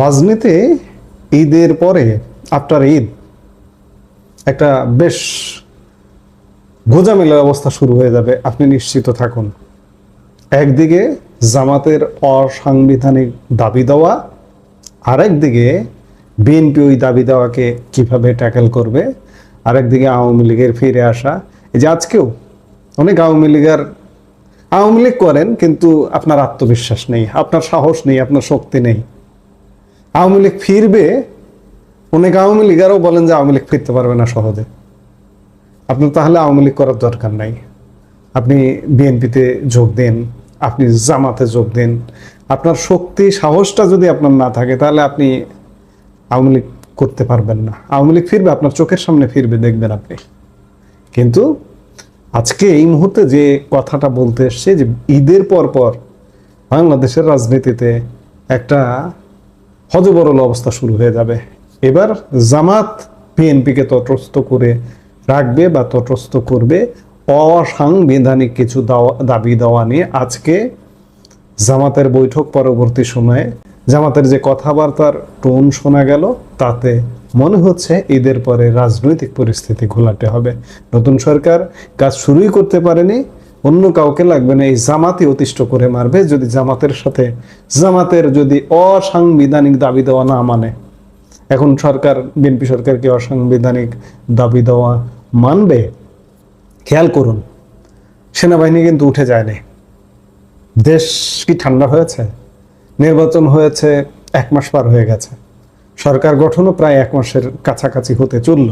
রাজনীতি ঈদের পরে আফটার ঈদ একটা বেশ গোজামিলের অবস্থা শুরু হয়ে যাবে, আপনি নিশ্চিত থাকুন। একদিকে জামাতের অসাংবিধানিক দাবি দেওয়া, আরেকদিকে বিএনপি ওই দাবি দেওয়াকে কিভাবে ট্যাকেল করবে, আরেকদিকে আওয়ামী লীগের ফিরে আসা। এই যে আজকেও অনেক আওয়ামী লীগ করেন, কিন্তু আপনার আত্মবিশ্বাস নেই, আপনার সাহস নেই, আপনার শক্তি নেই। আওয়ামী লীগ ফিরবে, অনেক আওয়ামী লীগারও বলেন যে আওয়ামী লীগ ফিরতে পারবে না সহজে। আপনার তাহলে আওয়ামী লীগ করার দরকার নাই, আপনি বিএনপিতে যোগ দেন, আপনি জামাতে যোগ দেন। আপনার শক্তি সাহসটা যদি আপনার না থাকে, তাহলে আপনি আওয়ামী লীগ করতে পারবেন না। আওয়ামী লীগ ফিরবে, আপনার চোখের সামনে ফিরবে, দেখবেন আপনি। কিন্তু আজকে এই মুহূর্তে যে কথাটা বলতে এসছে, যে ঈদের পর বাংলাদেশের রাজনীতিতে একটা হযবরল অবস্থা শুরু হয়ে যাবে। এবার জামাত বিএনপিকে তটস্থ করে রাখবে বা তটস্থ করবে অসাংবিধানিক কিছু দাবি দেওয়া নিয়ে। আজকে জামাতের বৈঠক পরবর্তী সময়ে জামাতের যে কথাবার্তার টোন শোনা গেল, তাতে মনে হচ্ছে ঈদের পরে রাজনৈতিক পরিস্থিতি ঘোলাটে হবে। নতুন সরকার কাজ শুরুই করতে পারেনি, অন্য কাউকে লাগবে না, এই জামাতই অতিষ্ঠ করে মারবে। যদি জামাতের যদি অসাংবিধানিক দাবি দেওয়া না মানে, এখন সরকার বিএনপি সরকার কি অসাংবিধানিক দাবি দেওয়া মানবে? খেয়াল করুন, সেনাবাহিনী কিন্তু উঠে যায়নি। দেশ কি ঠান্ডা হয়েছে? নির্বাচন হয়েছে 1 মাস পার হয়ে গেছে, সরকার গঠনও প্রায় 1 মাসের কাছাকাছি হতে চলল।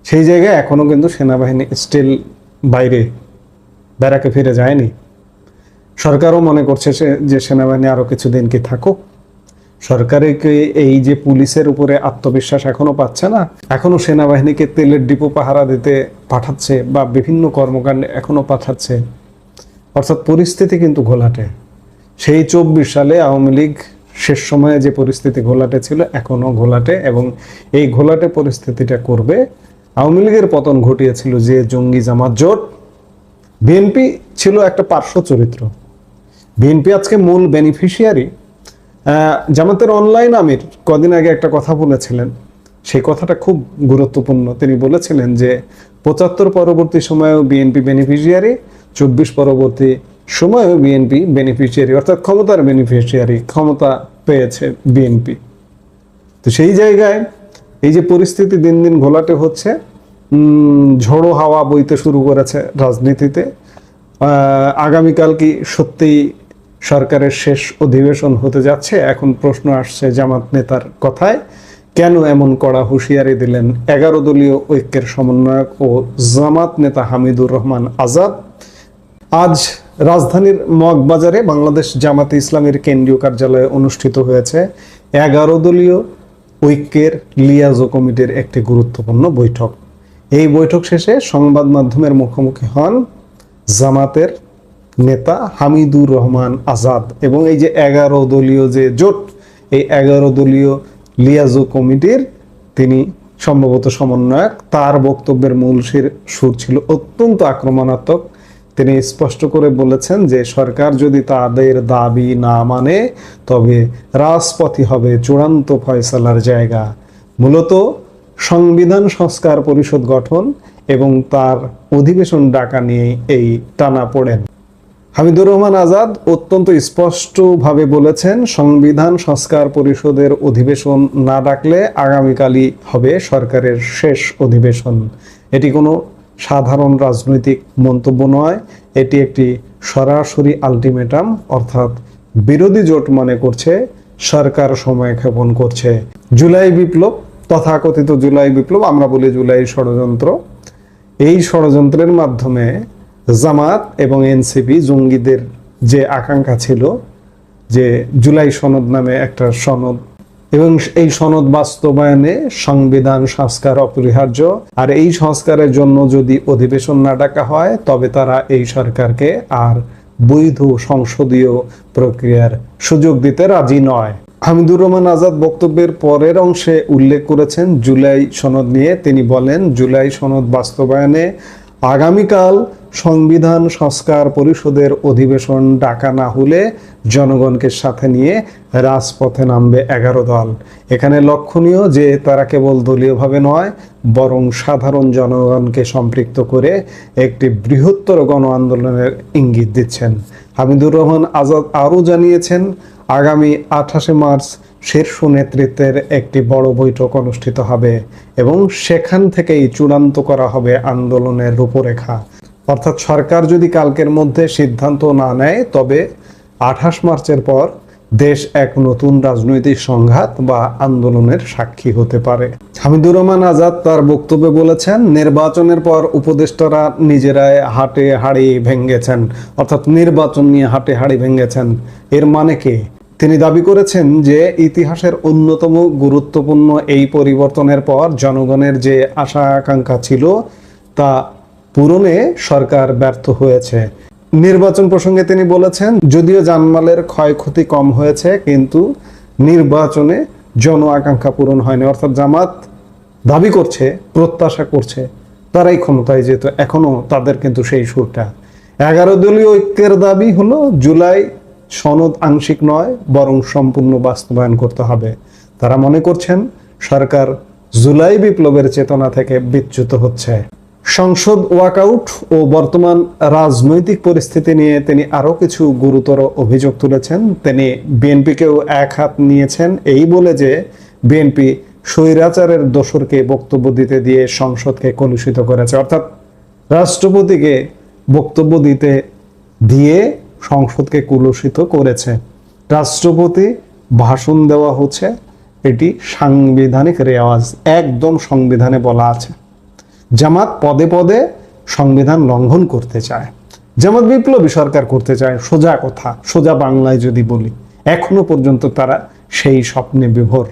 সেই জায়গায় এখনো কিন্তু সেনাবাহিনী স্টিল বাইরে ব্যারাকে ফিরে যায়নি। সরকারও মনে করছে যে সেনাবাহিনী আরো কিছুদিন কি থাকুক। সরকারকে এই যে পুলিশের উপরে আত্মবিশ্বাস এখনো পাচ্ছে না, এখনো সেনাবাহিনীকে তেলের ডিপো পাহারা দিতে পাঠাচ্ছে বা বিভিন্ন কর্মকাণ্ডে এখনো পাঠাচ্ছে। অর্থাৎ পরিস্থিতি কিন্তু ঘোলাটে। সেই 24 সালে আওয়ামী লীগ শেষ সময়ে যে পরিস্থিতি ঘোলাটে ছিল, এখনো ঘোলাটে, এবং এই ঘোলাটে পরিস্থিতিটা করবে। আওয়ামী লীগের পতন ঘটিয়েছিল যে জঙ্গি জামাত জোট, বিএনপি ছিল একটা পার্শ্ব চরিত্র। বিএনপি আজকে মূল বেনিফিশিয়ারি। জামাতের অনলাইন আমির কদিন আগে একটা কথা বলেছিলেন, সেই কথাটা খুব গুরুত্বপূর্ণ। তিনি বলেছিলেন যে 75 পরবর্তী সময়েও বিএনপি বেনিফিশিয়ারি, 24 পরবর্তী সময়েও বিএনপি বেনিফিশিয়ারি, অর্থাৎ ক্ষমতার বেনিফিশিয়ারি, ক্ষমতা পেয়েছে বিএনপি। তো সেই জায়গায় এই যে পরিস্থিতি দিন দিন ঘোলাটে হচ্ছে, ঝোড়ো হাওয়া বইতে শুরু করেছে রাজনীতিতে। আগামীকাল কি সত্যিই সরকারের শেষ অধিবেশন হতে যাচ্ছে? এখন প্রশ্ন আসছে জামাত নেতার কথায়, কেন এমন কড়া হুঁশিয়ারি দিলেন 11 দলীয় ঐক্যের সমন্বয়ক ও জামাত নেতা হামিদুর রহমান আজাদ? আজ রাজধানীর মগবাজারে বাংলাদেশ জামাতে ইসলামের কেন্দ্রীয় কার্যালয়ে অনুষ্ঠিত হয়েছে 11 দলীয় ঐক্যের লিয়াজো কমিটির একটি গুরুত্বপূর্ণ বৈঠক। এই বৈঠক শেষে সংবাদ মাধ্যমের মুখোমুখি হন জামাতের নেতা হামিদুর রহমান আজাদ, এবং এই যে 11 দলীয় যে জোট, এই 11 দলীয় লিয়াজো কমিটির তিনি সম্ভবত সমন্বয়ক। তার বক্তব্যের মূল সুর ছিল অত্যন্ত আক্রমণাত্মক। তিনি স্পষ্ট করে বলেছেন যে সরকার যদি তাদের দাবি না মানে, তবে রাজপথই হবে চূড়ান্ত ফয়সালার জায়গা। মূলত সংবিধান সংস্কার পরিষদ গঠন এবং তার অধিবেশন ডাকা নিয়ে এই টানাপোড়েন। হামিদুর রহমান আজাদ অত্যন্ত স্পষ্টভাবে বলেছেন, সংবিধান সংস্কার পরিষদের অধিবেশন না ডাকলে আগামীকালই হবে সরকারের শেষ অধিবেশন। এটি কোনো সাধারণ রাজনৈতিক মন্তব্য নয়, এটি একটি সরাসরি আলটিমেটাম। অর্থাৎ বিরোধী জোট মনে করছে সরকার সময় ক্ষেপণ করছে। জুলাই বিপ্লব, তথাকথিত জুলাই বিপ্লব, আমরা বলি জুলাই ষড়যন্ত্র, এই ষড়যন্ত্রের মাধ্যমে জামাত এবং এনসিপি জঙ্গিদের যে আকাঙ্ক্ষা ছিল যে জুলাই সনদ নামে একটা সনদ, এবং এই সনদ বাস্তবায়নে সংবিধান সংস্কার অপরিহার্য, আর এই সংস্কারের জন্য যদি অধিবেশন না ডাকা হয়, তবে তারা এই সরকারকে আর বৈধ সংসদীয় প্রক্রিয়ার সুযোগ দিতে রাজি নয়। হামিদুর রহমান আজাদ বক্তব্যের পরের অংশে উল্লেখ করেছেন জুলাই সনদ নিয়ে। তিনি বলেন, জুলাই সনদ বাস্তবায়নে আগামীকাল সংবিধান সংস্কার পরিষদের অধিবেশন ডাকা না হলে জনগণকে সাথে নিয়ে রাজপথে নামবে 11 দল। এখানে লক্ষণীয় যে তারা কেবল দলীয়ভাবে নয়, বরং সাধারণ জনগণকে সম্পৃক্ত করে একটি বৃহত্তর গণ আন্দোলনের ইঙ্গিত দিচ্ছেন। হামিদুর রহমান আজাদ আরও জানিয়েছেন, আগামী 28 মার্চ শীর্ষ নেতৃত্বের একটি বড় বৈঠক অনুষ্ঠিত হবে এবং সেখান থেকেই চূড়ান্ত করা হবে আন্দোলনের রূপরেখা। অর্থাৎ সরকার যদি কালকের মধ্যে সিদ্ধান্ত না নেয়, তবে 28 মার্চের পর দেশ এক নতুন রাজনৈতিক সংঘাত বা আন্দোলনের সাক্ষী হতে পারে। হামিদুর রহমান আজাদ তার বক্তব্যে বলেছেন, নির্বাচনের পর উপদেষ্টারা নিজেরাই হাটে হাড়ি ভেঙেছেন, অর্থাৎ নির্বাচন নিয়ে হাটে হাড়ি ভেঙেছেন। এর মানে কি? তিনি দাবি করেছেন যে ইতিহাসের অন্যতম গুরুত্বপূর্ণ এই পরিবর্তনের পর জনগণের যে আশা আকাঙ্ক্ষা ছিল তা পূরণে সরকার ব্যর্থ হয়েছে। নির্বাচন প্রসঙ্গে তিনি বলেছেন, যদিও জানমালের ক্ষয়ক্ষতি কম হয়েছে, কিন্তু নির্বাচনে জন আকাঙ্ক্ষা পূরণ হয়নি। অর্থাৎ জামাত দাবি করছে, প্রত্যাশা করছে তারাই ক্ষমতায় যেত, এখনো তাদের কিন্তু সেই সুরটা। 11 দলীয় ঐক্যের দাবি হলো জুলাই সনদ আংশিক নয়, বরং সম্পূর্ণ বাস্তবায়ন করতে হবে। তারা মনে করছেন সরকার জুলাই বিপ্লবের চেতনা থেকে বিচ্যুত হচ্ছে। সংসদ ওয়াকআউট ও বর্তমান রাজনৈতিক পরিস্থিতি নিয়ে তিনি আরো কিছু গুরুতর অভিযোগ তুলেছেন। তিনি বিএনপিকেও এক হাত নিয়েছেন এই বলে যে বিএনপি স্বৈরাচারের দোসরকে বক্তব্য দিতে দিয়ে সংসদকে কলুষিত করেছে। অর্থাৎ রাষ্ট্রপতিকে বক্তব্য দিতে দিয়ে সংসদকে কলুষিত করেছে। রাষ্ট্রপতি ভাষণ দেওয়া হচ্ছে, এটি সাংবিধানিক রেওয়াজ, একদম সংবিধানে বলা আছে। জামাত পদে পদে সংবিধান লঙ্ঘন করতে চায়, জামাত বিপ্লবী সরকার করতে চায়। সোজা কথা, সোজা বাংলায় যদি বলি, এখনো পর্যন্ত তারা সেই স্বপ্নে বিভোর।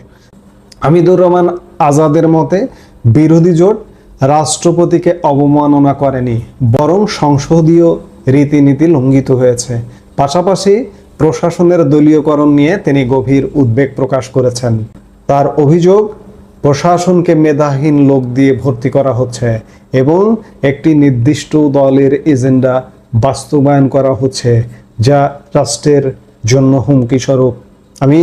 হামিদুর রহমান আজাদের মতে বিরোধী জোট রাষ্ট্রপতিকে অবমাননা করেনি, বরং সংসদীয় রীতিনীতি লঙ্ঘিত হয়েছে। পাশাপাশি প্রশাসনের দলীয়করণ নিয়ে তিনি গভীর উদ্বেগ প্রকাশ করেছেন। তার অভিযোগ, প্রশাসনকে মেধাহীন লোক দিয়ে ভর্তি করা হচ্ছে এবং একটি নির্দিষ্ট দলের এজেন্ডা বাস্তবায়ন করা হচ্ছে, যা রাষ্ট্রের জন্য হুমকি স্বরূপ। আমি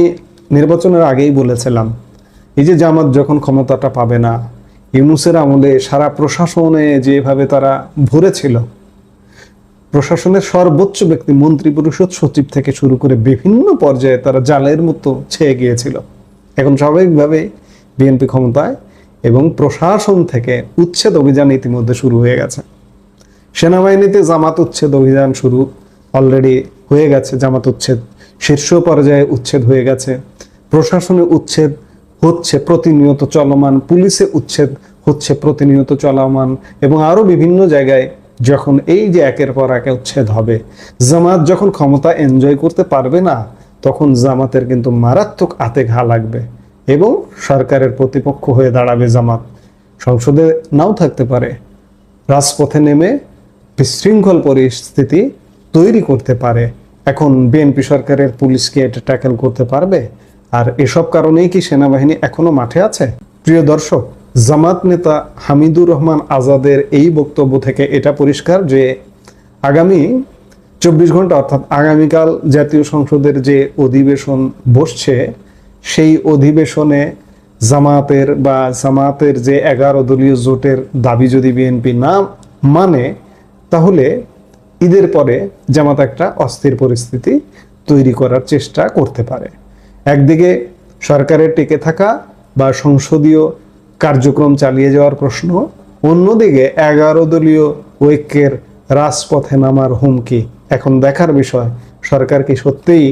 নির্বাচনের আগেই বলেছিলাম, এই যে জামাত যখন ক্ষমতাটা পাবে না, ইউনূসের আমলে সারা প্রশাসনে যেভাবে তারা ভরেছিল, প্রশাসনের সর্বোচ্চ ব্যক্তি মন্ত্রী পরিষদ সচিব থেকে শুরু করে বিভিন্ন পর্যায়ে তারা জালের মতো ছেয়ে গিয়েছিল। এখন স্বাভাবিকভাবে বিএনপি ক্ষমতায় এবং প্রশাসন থেকে উচ্ছেদ অভিযান ইতিমধ্যে শুরু হয়ে গেছে। সেনাবাহিনীতে জামাত উচ্ছেদ অভিযান শুরু অলরেডি হয়ে গেছে, জামাত উচ্ছেদ শীর্ষ পর্যায়ে উচ্ছেদ হয়ে গেছে, প্রশাসনে উচ্ছেদ হচ্ছে প্রতিনিয়ত চলমান, পুলিশে উচ্ছেদ হচ্ছে প্রতিনিয়ত চলমান, এবং আরো বিভিন্ন জায়গায় যখন এই যে একের পর এক উচ্ছেদ হবে, জামাত যখন ক্ষমতা এনজয় করতে পারবে না, তখন জামাতের কিন্তু মারাত্মক আতে ঘা লাগবে এবং সরকারের প্রতিপক্ষ হয়ে দাঁড়াবে জামাত। সংসদে নাও থাকতে পারে, রাজপথে নেমে বিশৃঙ্খল পরিস্থিতি তৈরি করতে পারে। এখন বিএনপি সরকারের পুলিশকে এটা ট্যাকেল করতে পারবে? আর এসব কারণেই কি সেনাবাহিনী এখনো মাঠে আছে? প্রিয় দর্শক, জামাত নেতা হামিদুর রহমান আজাদের এই বক্তব্য থেকে এটা পরিষ্কার যে আগামী 24 ঘন্টা অর্থাৎ আগামীকাল জাতীয় সংসদের যে অধিবেশন বসছে, সেই অধিবেশনে জামাতের যে 11 দলীয় জোটের দাবি যদি বিএনপি না মানে, তাহলে ঈদের পরে জামাত একটা অস্থির পরিস্থিতি তৈরি করার চেষ্টা করতে পারে। একদিকে সরকারের টিকে থাকা বা সংসদীয় কার্যক্রম চালিয়ে যাওয়ার প্রশ্ন, অন্যদিকে 11 দলীয় ঐক্যের রাজপথে নামার হুমকি। এখন দেখার বিষয়, সরকার কি সত্যিই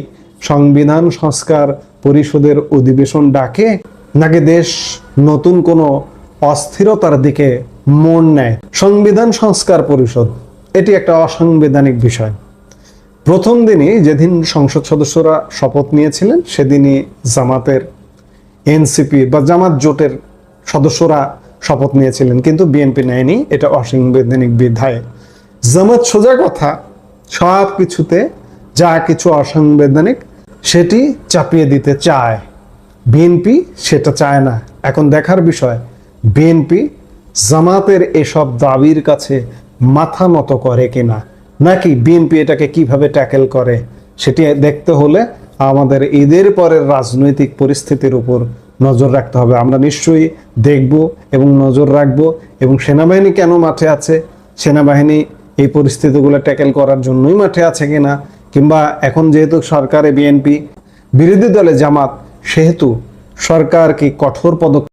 সংবিধান সংস্কার পরিষদের অধিবেশন ডাকে, নাকি দেশ নতুন কোনো অস্থিরতার দিকে মোড় নেয়? সংবিধান সংস্কার পরিষদ এটি একটা অসাংবিধানিক বিষয়। প্রথম দিনই যেদিন সংসদ সদস্যরা শপথ নিয়েছিলেন, সেদিনই জামাতের এনসিপি বা জামাত জোটের সদস্যরা শপথ নিয়েছিলেন, কিন্তু বিএনপি নেয়নি। এটা অসাংবিধানিক বিধায় জামাত সোজা কথা সব কিছুতে যা কিছু অসাংবিধানিক সেটি চাপিয়ে দিতে চায়, বিএনপি সেটা চায় না। এখন দেখার বিষয়, বিএনপি জামাতের এসব দাবির কাছে মাথা নত করে কিনা, নাকি বিএনপি এটাকে কিভাবে ট্যাকেল করে, সেটি দেখতে হলে আমাদের ঈদের পরের রাজনৈতিক পরিস্থিতির উপর নজর রাখতে হবে। আমরা নিশ্চয়ই দেখব এবং নজর রাখব, এবং সেনাবাহিনী কেন মাঠে আছে, সেনাবাহিনী এই পরিস্থিতিগুলো ট্যাকেল করার জন্যই মাঠে আছে কিনা, কিংবা এখন যেহেতু সরকারে বিএনপি, বিরোধী দলে জামাত, সেহেতু সরকার কি কঠোর পদক্ষেপ